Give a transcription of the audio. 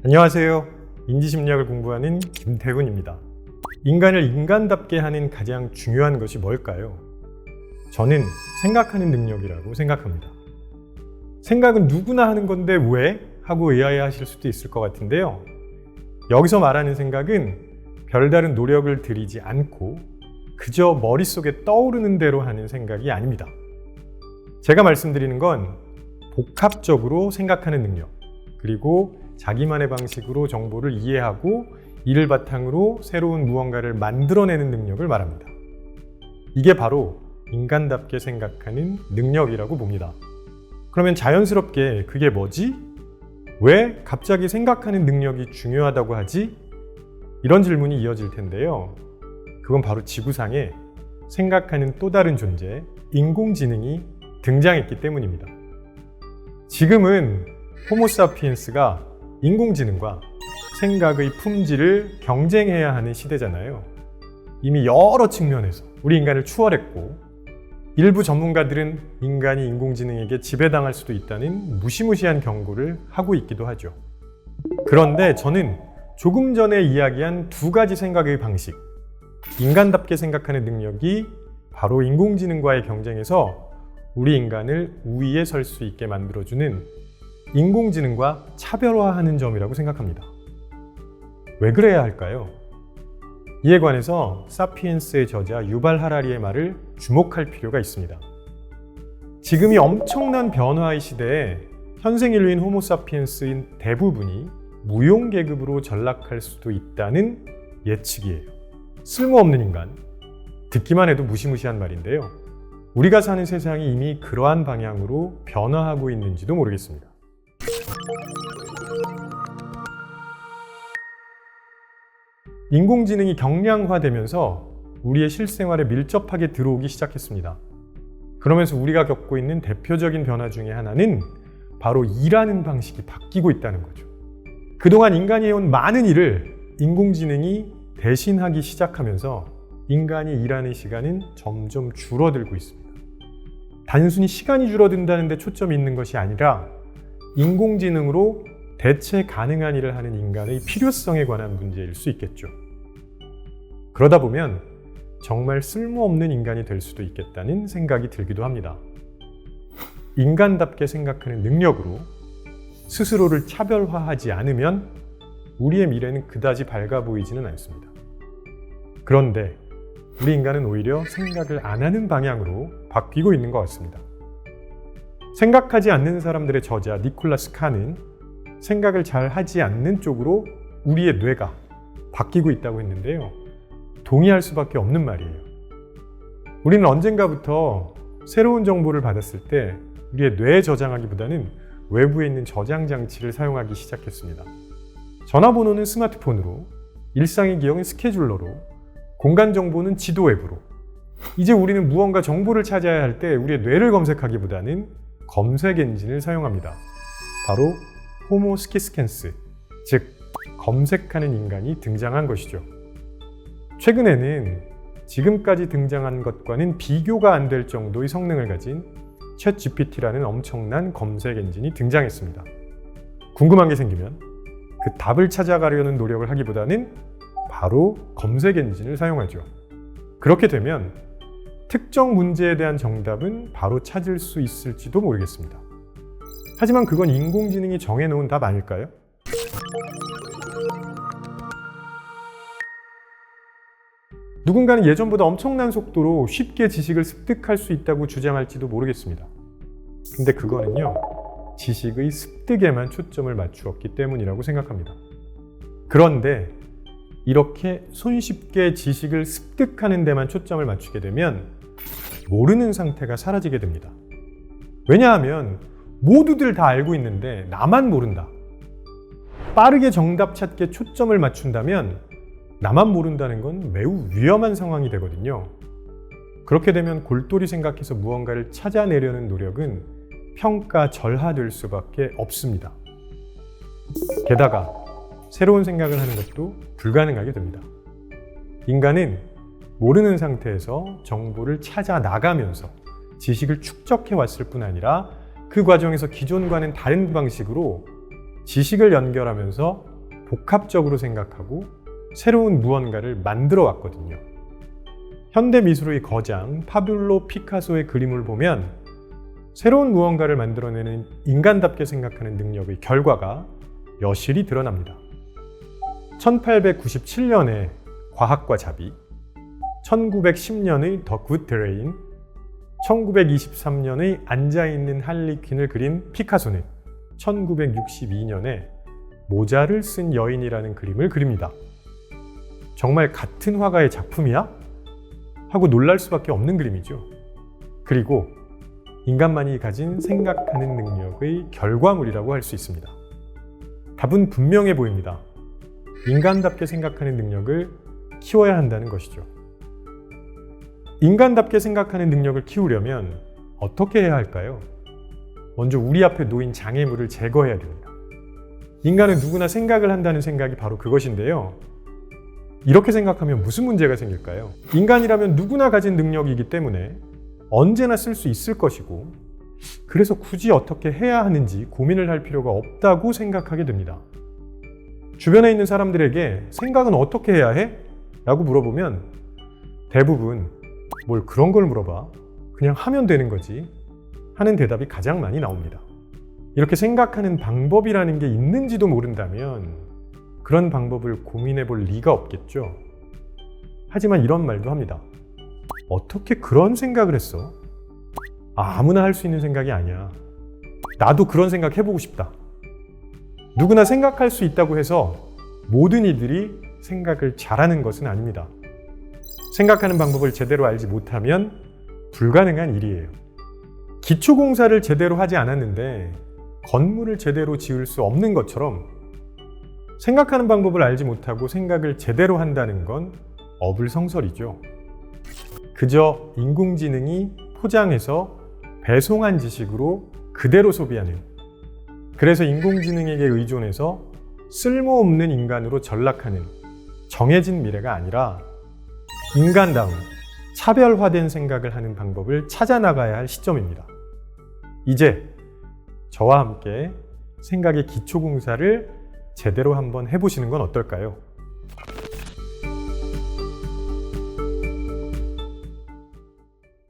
안녕하세요. 인지심리학을 공부하는 김태훈입니다. 인간을 인간답게 하는 가장 중요한 것이 뭘까요? 저는 생각하는 능력이라고 생각합니다. 생각은 누구나 하는 건데 왜? 하고 의아해하실 수도 있을 것 같은데요. 여기서 말하는 생각은 별다른 노력을 들이지 않고 그저 머릿속에 떠오르는 대로 하는 생각이 아닙니다. 제가 말씀드리는 건 복합적으로 생각하는 능력, 그리고 자기만의 방식으로 정보를 이해하고 이를 바탕으로 새로운 무언가를 만들어내는 능력을 말합니다. 이게 바로 인간답게 생각하는 능력이라고 봅니다. 그러면 자연스럽게 그게 뭐지? 왜 갑자기 생각하는 능력이 중요하다고 하지? 이런 질문이 이어질 텐데요. 그건 바로 지구상에 생각하는 또 다른 존재, 인공지능이 등장했기 때문입니다. 지금은 호모사피엔스가 인공지능과 생각의 품질을 경쟁해야 하는 시대잖아요. 이미 여러 측면에서 우리 인간을 추월했고, 일부 전문가들은 인간이 인공지능에게 지배당할 수도 있다는 무시무시한 경고를 하고 있기도 하죠. 그런데 저는 조금 전에 이야기한 두 가지 생각의 방식, 인간답게 생각하는 능력이 바로 인공지능과의 경쟁에서 우리 인간을 우위에 설 수 있게 만들어주는 인공지능과 차별화하는 점이라고 생각합니다. 왜 그래야 할까요? 이에 관해서 사피엔스의 저자 유발 하라리의 말을 주목할 필요가 있습니다. 지금이 엄청난 변화의 시대에 현생 인류인 호모사피엔스인 대부분이 무용계급으로 전락할 수도 있다는 예측이에요. 쓸모없는 인간, 듣기만 해도 무시무시한 말인데요. 우리가 사는 세상이 이미 그러한 방향으로 변화하고 있는지도 모르겠습니다. 인공지능이 경량화되면서 우리의 실생활에 밀접하게 들어오기 시작했습니다. 그러면서 우리가 겪고 있는 대표적인 변화 중에 하나는 바로 일하는 방식이 바뀌고 있다는 거죠. 그동안 인간이 해온 많은 일을 인공지능이 대신하기 시작하면서 인간이 일하는 시간은 점점 줄어들고 있습니다. 단순히 시간이 줄어든다는 데 초점이 있는 것이 아니라 인공지능으로 대체 가능한 일을 하는 인간의 필요성에 관한 문제일 수 있겠죠. 그러다 보면 정말 쓸모없는 인간이 될 수도 있겠다는 생각이 들기도 합니다. 인간답게 생각하는 능력으로 스스로를 차별화하지 않으면 우리의 미래는 그다지 밝아 보이지는 않습니다. 그런데 우리 인간은 오히려 생각을 안 하는 방향으로 바뀌고 있는 것 같습니다. 생각하지 않는 사람들의 저자 니콜라스 칸은 생각을 잘 하지 않는 쪽으로 우리의 뇌가 바뀌고 있다고 했는데요. 동의할 수밖에 없는 말이에요. 우리는 언젠가부터 새로운 정보를 받았을 때 우리의 뇌에 저장하기보다는 외부에 있는 저장 장치를 사용하기 시작했습니다. 전화번호는 스마트폰으로, 일상의 기억은 스케줄러로, 공간 정보는 지도 앱으로. 이제 우리는 무언가 정보를 찾아야 할 때 우리의 뇌를 검색하기보다는 검색 엔진을 사용합니다. 바로 호모 스키스캔스, 즉 검색하는 인간이 등장한 것이죠. 최근에는 지금까지 등장한 것과는 비교가 안 될 정도의 성능을 가진 챗 GPT라는 엄청난 검색 엔진이 등장했습니다. 궁금한 게 생기면 그 답을 찾아가려는 노력을 하기보다는 바로 검색 엔진을 사용하죠. 그렇게 되면 특정 문제에 대한 정답은 바로 찾을 수 있을지도 모르겠습니다. 하지만 그건 인공지능이 정해놓은 답 아닐까요? 누군가는 예전보다 엄청난 속도로 쉽게 지식을 습득할 수 있다고 주장할지도 모르겠습니다. 근데 그거는요, 지식의 습득에만 초점을 맞추었기 때문이라고 생각합니다. 그런데 이렇게 손쉽게 지식을 습득하는 데만 초점을 맞추게 되면 모르는 상태가 사라지게 됩니다. 왜냐하면 모두들 다 알고 있는데 나만 모른다. 빠르게 정답 찾기에 초점을 맞춘다면 나만 모른다는 건 매우 위험한 상황이 되거든요. 그렇게 되면 골똘히 생각해서 무언가를 찾아내려는 노력은 평가절하될 수밖에 없습니다. 게다가 새로운 생각을 하는 것도 불가능하게 됩니다. 인간은 모르는 상태에서 정보를 찾아 나가면서 지식을 축적해 왔을 뿐 아니라 그 과정에서 기존과는 다른 방식으로 지식을 연결하면서 복합적으로 생각하고 새로운 무언가를 만들어 왔거든요. 현대 미술의 거장 파블로 피카소의 그림을 보면 새로운 무언가를 만들어내는 인간답게 생각하는 능력의 결과가 여실히 드러납니다. 1897년에 과학과 자비, 1910년의 더 굿 드레인, 1923년의 앉아있는 할리퀸을 그린 피카소는 1962년에 모자를 쓴 여인이라는 그림을 그립니다. 정말 같은 화가의 작품이야? 하고 놀랄 수밖에 없는 그림이죠. 그리고 인간만이 가진 생각하는 능력의 결과물이라고 할 수 있습니다. 답은 분명해 보입니다. 인간답게 생각하는 능력을 키워야 한다는 것이죠. 인간답게 생각하는 능력을 키우려면 어떻게 해야 할까요? 먼저 우리 앞에 놓인 장애물을 제거해야 됩니다. 인간은 누구나 생각을 한다는 생각이 바로 그것인데요. 이렇게 생각하면 무슨 문제가 생길까요? 인간이라면 누구나 가진 능력이기 때문에 언제나 쓸 수 있을 것이고, 그래서 굳이 어떻게 해야 하는지 고민을 할 필요가 없다고 생각하게 됩니다. 주변에 있는 사람들에게 생각은 어떻게 해야 해? 라고 물어보면 대부분 뭘 그런 걸 물어봐, 그냥 하면 되는 거지 하는 대답이 가장 많이 나옵니다. 이렇게 생각하는 방법이라는 게 있는지도 모른다면 그런 방법을 고민해 볼 리가 없겠죠. 하지만 이런 말도 합니다. 어떻게 그런 생각을 했어? 아무나 할 수 있는 생각이 아니야. 나도 그런 생각 해보고 싶다. 누구나 생각할 수 있다고 해서 모든 이들이 생각을 잘하는 것은 아닙니다. 생각하는 방법을 제대로 알지 못하면 불가능한 일이에요. 기초공사를 제대로 하지 않았는데 건물을 제대로 지을 수 없는 것처럼 생각하는 방법을 알지 못하고 생각을 제대로 한다는 건 어불성설이죠. 그저 인공지능이 포장해서 배송한 지식으로 그대로 소비하는, 그래서 인공지능에게 의존해서 쓸모없는 인간으로 전락하는 정해진 미래가 아니라 인간다운 차별화된 생각을 하는 방법을 찾아 나가야 할 시점입니다. 이제 저와 함께 생각의 기초공사를 제대로 한번 해보시는 건 어떨까요?